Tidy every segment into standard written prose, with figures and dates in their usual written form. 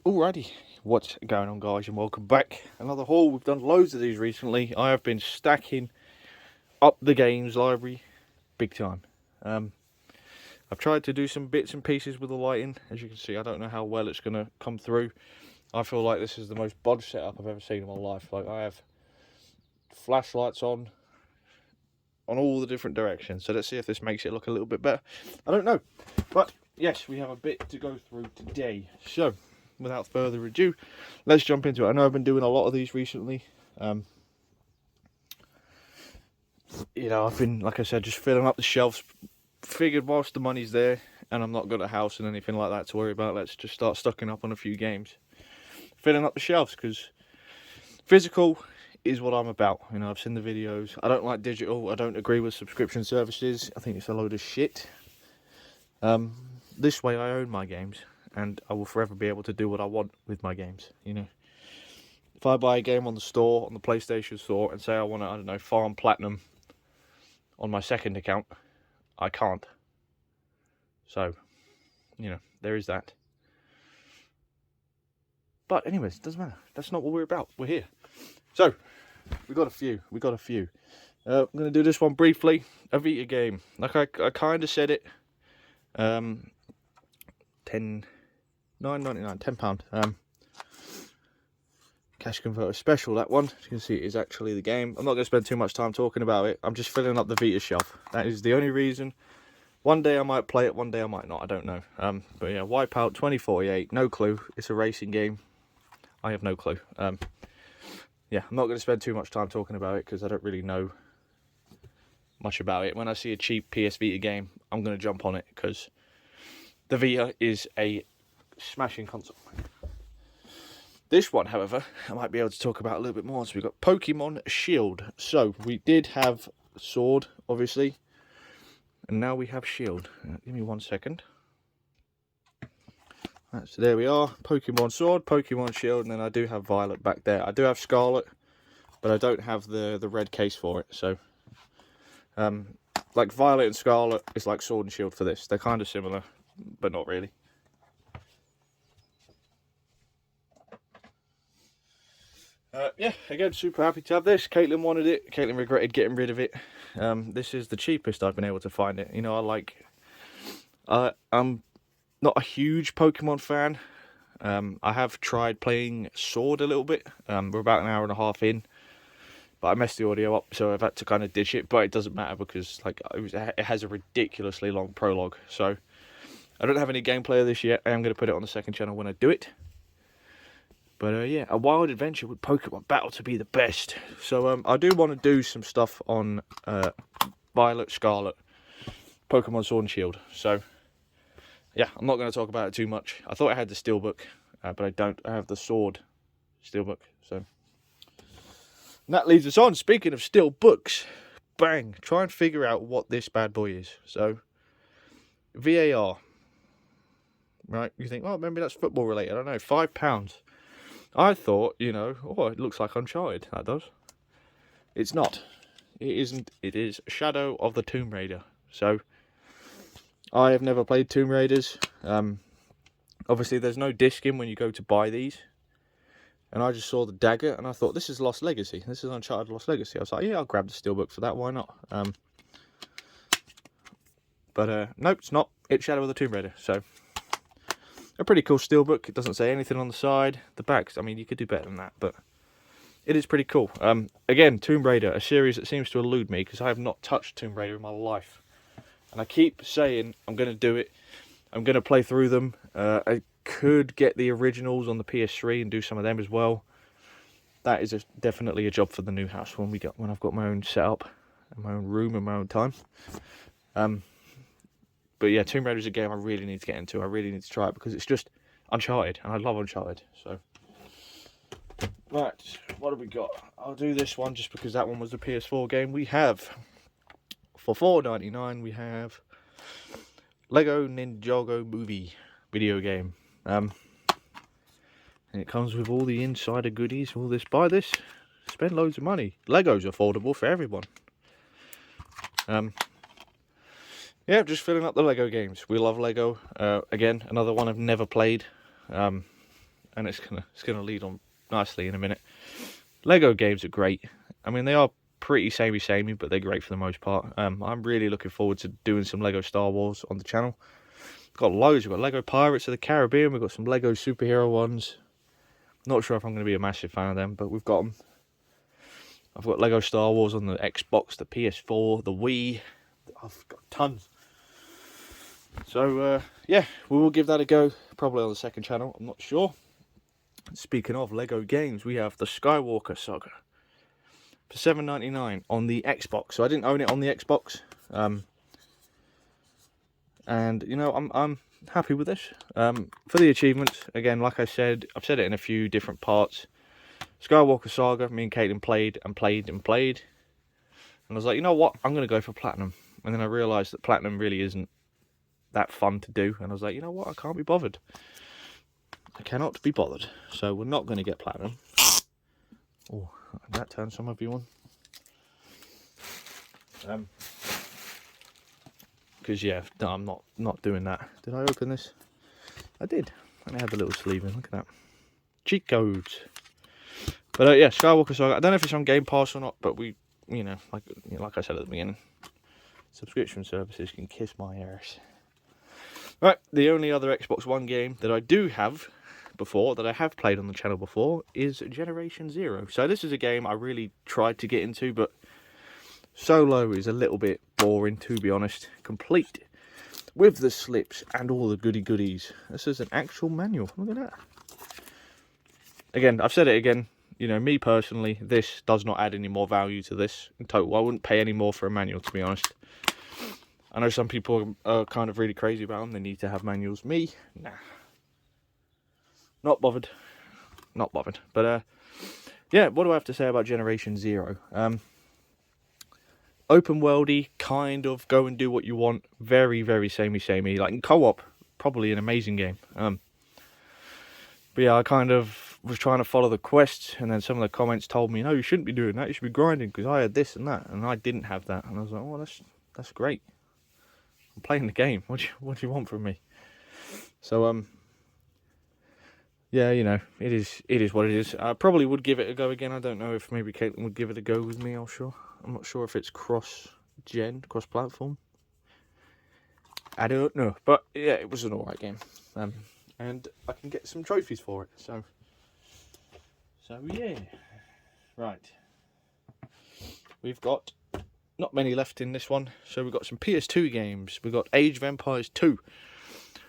Alrighty, what's going on, guys, and welcome back. Another haul. We've done loads of these recently. I have been stacking up the games library big time. I've tried to do some bits and pieces with the lighting. As you can see, I don't know how well it's going to come through. I feel like this is the most bodge setup I've ever seen in my life. Like, I have flashlights on all the different directions. So let's see if this makes it look a little bit better. I don't know, but yes, we have a bit to go through today. So without further ado, let's jump into it. I know I've been doing a lot of these recently. You know, I've been, like I said, just filling up the shelves. Figured whilst the money's there and I'm not got a house and anything like that to worry about, let's just start stocking up on a few games, filling up the shelves, because physical is what I'm about. You know, I've seen the videos. I don't like digital. I don't agree with subscription services. I think it's a load of shit. This way I own my games, and I will forever be able to do what I want with my games. You know, if I buy a game on the store, on the PlayStation store, and say I want to, I don't know, farm platinum on my second account, I can't. So, you know, there is that. But anyways, it doesn't matter. That's not what we're about. We're here. So, we got a few. I'm going to do this one briefly. A VITA game. Like I kind of said it. £9.99. Cash converter special, that one. As you can see, it is actually the game. I'm not going to spend too much time talking about it. I'm just filling up the VITA shelf. That is the only reason. One day I might play it, one day I might not. I don't know. But yeah, Wipeout 2048. No clue. It's a racing game. I have no clue. Yeah, I'm not going to spend too much time talking about it because I don't really know much about it. When I see a cheap PS Vita game, I'm going to jump on it because the Vita is a smashing console. This one, however, I might be able to talk about a little bit more. So we've got Pokemon Shield. So we did have Sword, obviously, and now we have Shield. Give me 1 second. Right, so there we are. Pokemon Sword, Pokemon Shield, and then I do have Violet back there. I do have Scarlet, but I don't have the red case for it. So, like Violet and Scarlet is like Sword and Shield for this. They're kind of similar, but not really. Yeah, again, super happy to have this. Caitlin wanted it. Caitlin regretted getting rid of it. This is the cheapest I've been able to find it. You know, I'm not a huge Pokemon fan. I have tried playing Sword a little bit. We're about an hour and a half in, but I messed the audio up, so I've had to kind of ditch it. But it doesn't matter because like it has a ridiculously long prologue. So I don't have any gameplay of this yet. I am going to put it on the second channel when I do it. But yeah, a wild adventure with Pokemon Battle to be the best. So I do want to do some stuff on Violet, Scarlet, Pokemon Sword and Shield. So yeah, I'm not going to talk about it too much. I thought I had the Steelbook, but I don't. I have the Sword Steelbook. So and that leads us on. Speaking of Steelbooks, bang! Try and figure out what this bad boy is. So VAR. Right? You think, well, maybe that's football related. I don't know. £5. I thought, you know, oh, it looks like Uncharted. That does. It's not. It isn't. It is Shadow of the Tomb Raider. So I have never played Tomb Raiders. Obviously, there's no disc in when you go to buy these. And I just saw the dagger, and I thought, this is Lost Legacy. This is Uncharted Lost Legacy. I was like, yeah, I'll grab the Steelbook for that. Why not? But nope, it's not. It's Shadow of the Tomb Raider. So a pretty cool Steelbook. It doesn't say anything on the side. The backs, I mean, you could do better than that, but it is pretty cool. Again, Tomb Raider, a series that seems to elude me because I have not touched Tomb Raider in my life. And I keep saying I'm going to do it. I'm going to play through them. I could get the originals on the PS3 and do some of them as well. That is definitely a job for the new house when I've got my own setup, and my own room and my own time. But yeah, Tomb Raider is a game I really need to get into. I really need to try it because it's just Uncharted, and I love Uncharted. So, right, what have we got? I'll do this one just because that one was the PS4 game. We have, for $4.99, we have Lego Ninjago Movie video game. And it comes with all the insider goodies. All this, buy this, spend loads of money. Lego's affordable for everyone. Yeah, just filling up the Lego games. We love Lego. Again, another one I've never played. and it's gonna lead on nicely in a minute. Lego games are great. I mean, they are pretty samey, but they're great for the most part. I'm really looking forward to doing some Lego Star Wars on the channel. We've got loads. We've got Lego Pirates of the Caribbean. We've got some Lego superhero ones. Not sure if I'm going to be a massive fan of them, but we've got them. I've got Lego Star Wars on the Xbox, the PS4, the Wii. I've got tons. So, yeah, we will give that a go. Probably on the second channel. I'm not sure. Speaking of Lego games, we have the Skywalker Saga for $7.99 on the Xbox. So I didn't own it on the Xbox, and you know I'm happy with this. For the achievements, again, like I said, I've said it in a few different parts. Skywalker Saga, me and Caitlin played, and I was like, you know what, I'm gonna go for platinum. And then I realised that platinum really isn't that fun to do, and I was like, you know what, I can't be bothered. I cannot be bothered, so we're not going to get platinum. Oh, that turned some of you on. Because yeah, no, I'm not doing that. Did I open this? I did. And it had the little sleeve in. Look at that. Cheat codes. But yeah, Skywalker Saga. I don't know if it's on Game Pass or not, but we, like I said at the beginning, subscription services can kiss my ass. Right, the only other Xbox One game that I do have before, that I have played on the channel before, is Generation Zero. So this is a game I really tried to get into, but solo is a little bit boring, to be honest. Complete with the slips and all the goodies. This is an actual manual. Look at that. Again, I've said it again. You know, me personally, this does not add any more value to this in total. I wouldn't pay any more for a manual, to be honest. I know some people are kind of really crazy about them. They need to have manuals. Me, nah. Not bothered. Not bothered. But, yeah, what do I have to say about Generation Zero? Open worldy, kind of go and do what you want. Very, very samey. Like in co-op, probably an amazing game. But yeah, I kind of was trying to follow the quests, and then some of the comments told me, no, you shouldn't be doing that. You should be grinding, because I had this and that, and I didn't have that. And I was like, oh, that's great. I'm playing the game. What do you want from me? So, yeah, you know, it is what it is. I probably would give it a go again. I don't know if maybe Caitlin would give it a go with me. I'm not sure if it's cross-platform. I don't know, but yeah, it was an alright game. And I can get some trophies for it. So yeah, right. We've got not many left in this one, so we've got some PS2 games. We've got Age of Empires 2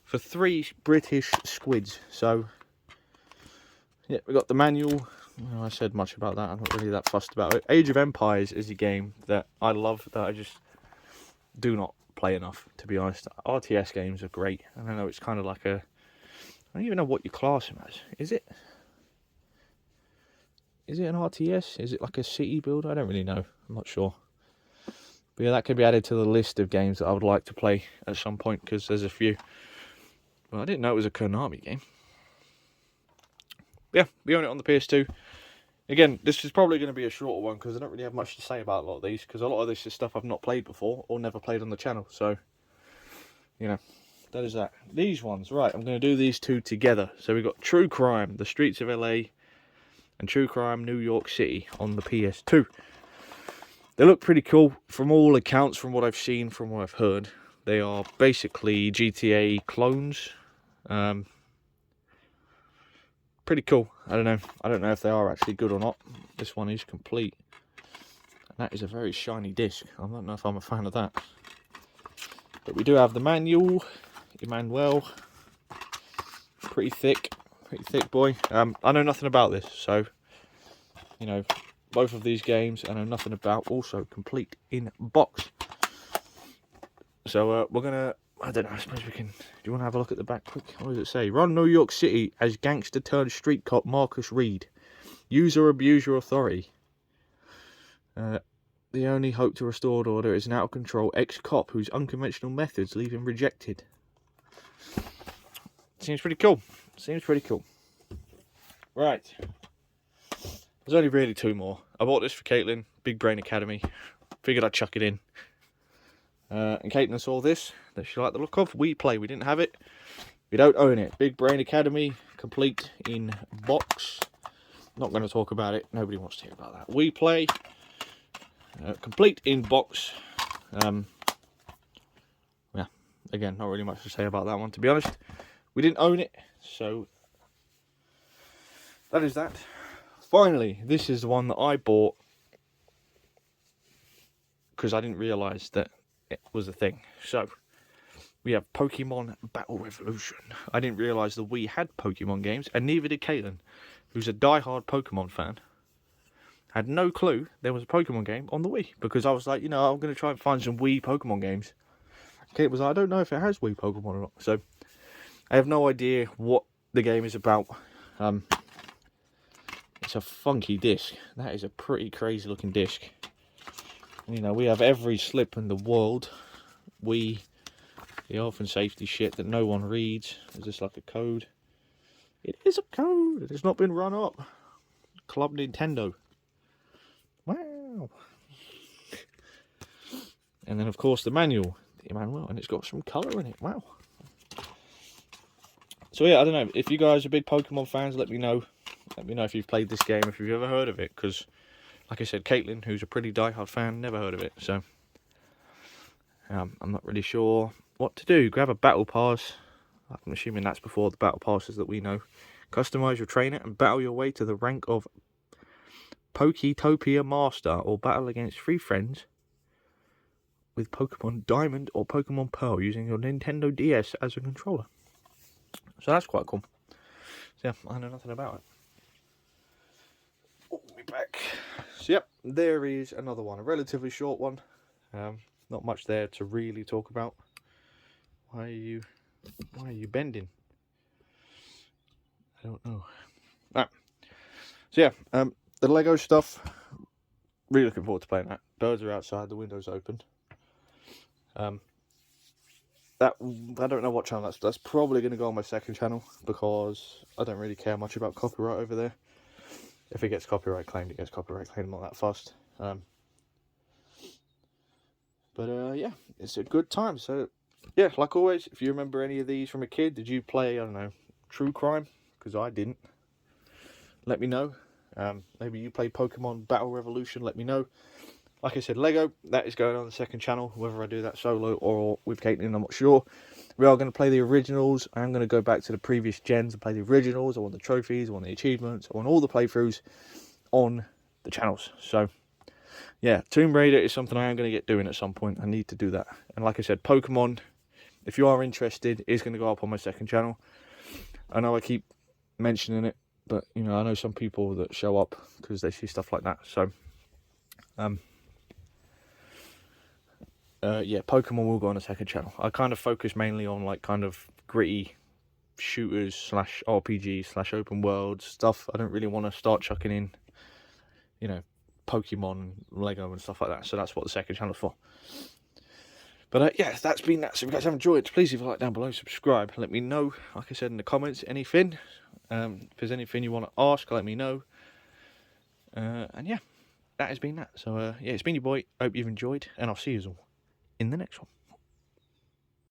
for 3 British squids. So yeah, we got the manual. I said much about that. I'm not really that fussed about it. Age of Empires is a game that I love, that I just do not play enough, to be honest. RTS games are great. I don't know, it's kind of like a... I don't even know what you class them as. Is it an RTS? Is it like a city builder? I don't really know. I'm not sure. But yeah, that could be added to the list of games that I would like to play at some point, because there's a few. Well, I didn't know it was a Konami game. Yeah, we own it on the PS2. Again, this is probably going to be a shorter one, because I don't really have much to say about a lot of these, because a lot of this is stuff I've not played before, or never played on the channel, so, you know, that is that. These ones, right, I'm going to do these two together. So we've got True Crime, The Streets of LA, and True Crime, New York City on the PS2. They look pretty cool, from all accounts, from what I've seen, from what I've heard. They are basically GTA clones. Pretty cool. I don't know if they are actually good or not. This one is complete, and that is a very shiny disc. I don't know if I'm a fan of that, but we do have the manual. Emmanuel, pretty thick boy. I know nothing about this, so you know, both of these games I know nothing about. Also complete in box. So we're gonna, I don't know, I suppose we can... Do you want to have a look at the back quick? What does it say? Run New York City as gangster turned street cop Marcus Reed. Use or abuse your authority. The only hope to restore order is an out-of-control ex-cop whose unconventional methods leave him rejected. Seems pretty cool. Right. There's only really 2 more. I bought this for Caitlin. Big Brain Academy. Figured I'd chuck it in. And Caitlin saw this, that she liked the look of. We didn't have it. We don't own it. Big Brain Academy, complete in box. Not going to talk about it. Nobody wants to hear about that. We Play, complete in box. Yeah, again, not really much to say about that one, to be honest. We didn't own it, so that is that. Finally, this is the one that I bought because I didn't realise that it was a thing. So, we have Pokemon Battle Revolution. I didn't realise the Wii had Pokemon games, and neither did Caitlin, who's a die-hard Pokemon fan. Had no clue there was a Pokemon game on the Wii, because I was like, you know, I'm going to try and find some Wii Pokemon games. Kate was like, I don't know if it has Wii Pokemon or not. So, I have no idea what the game is about. It's a funky disc. That is a pretty crazy looking disc. You know, we have every slip in the world. The health and safety shit that no one reads. Is this like a code? It is a code. It has not been run up. Club Nintendo. Wow. And then, of course, the manual. And it's got some colour in it. Wow. So, yeah, I don't know. If you guys are big Pokemon fans, let me know. Let me know if you've played this game, if you've ever heard of it. Because, like I said, Caitlin, who's a pretty diehard fan, never heard of it. So, I'm not really sure what to do. Grab a battle pass. I'm assuming that's before the battle passes that we know. Customize your trainer and battle your way to the rank of Poketopia Master, or battle against 3 friends with Pokemon Diamond or Pokemon Pearl using your Nintendo DS as a controller. So that's quite cool. So yeah, I know nothing about it. Oh, we're back. So yep, there is another one, a relatively short one. Not much there to really talk about. Why are you bending? I don't know. Right. So yeah, the Lego stuff. Really looking forward to playing that. Birds are outside, the window's open. That I don't know what channel that's probably going to go on my second channel, because I don't really care much about copyright over there. If it gets copyright claimed, it gets copyright claimed. I'm not that fussed. But yeah, it's a good time. So yeah, like always, if you remember any of these from a kid, did you play, I don't know, True Crime? Because I didn't. Let me know. Maybe you play Pokemon Battle Revolution. Let me know. Like I said, Lego, that is going on the second channel. Whether I do that solo or with Caitlin, I'm not sure. We are going to play the originals. I'm going to go back to the previous gens and play the originals. I want the trophies, I want the achievements, I want all the playthroughs on the channels. So, yeah, Tomb Raider is something I am going to get doing at some point. I need to do that. And like I said, Pokemon, if you are interested, is going to go up on my second channel. I know I keep mentioning it, but, you know, I know some people that show up because they see stuff like that. So, yeah, Pokemon will go on a second channel. I kind of focus mainly on like kind of gritty shooters / RPG / open world stuff. I don't really want to start chucking in, you know, Pokemon, Lego and stuff like that. So that's what the second channel's for. But yeah, that's been that. So if you guys have enjoyed, please leave a like down below, subscribe. Let me know, like I said in the comments, anything. If there's anything you want to ask, let me know. And yeah, that has been that. So yeah, it's been your boy. Hope you've enjoyed, and I'll see you all in the next one.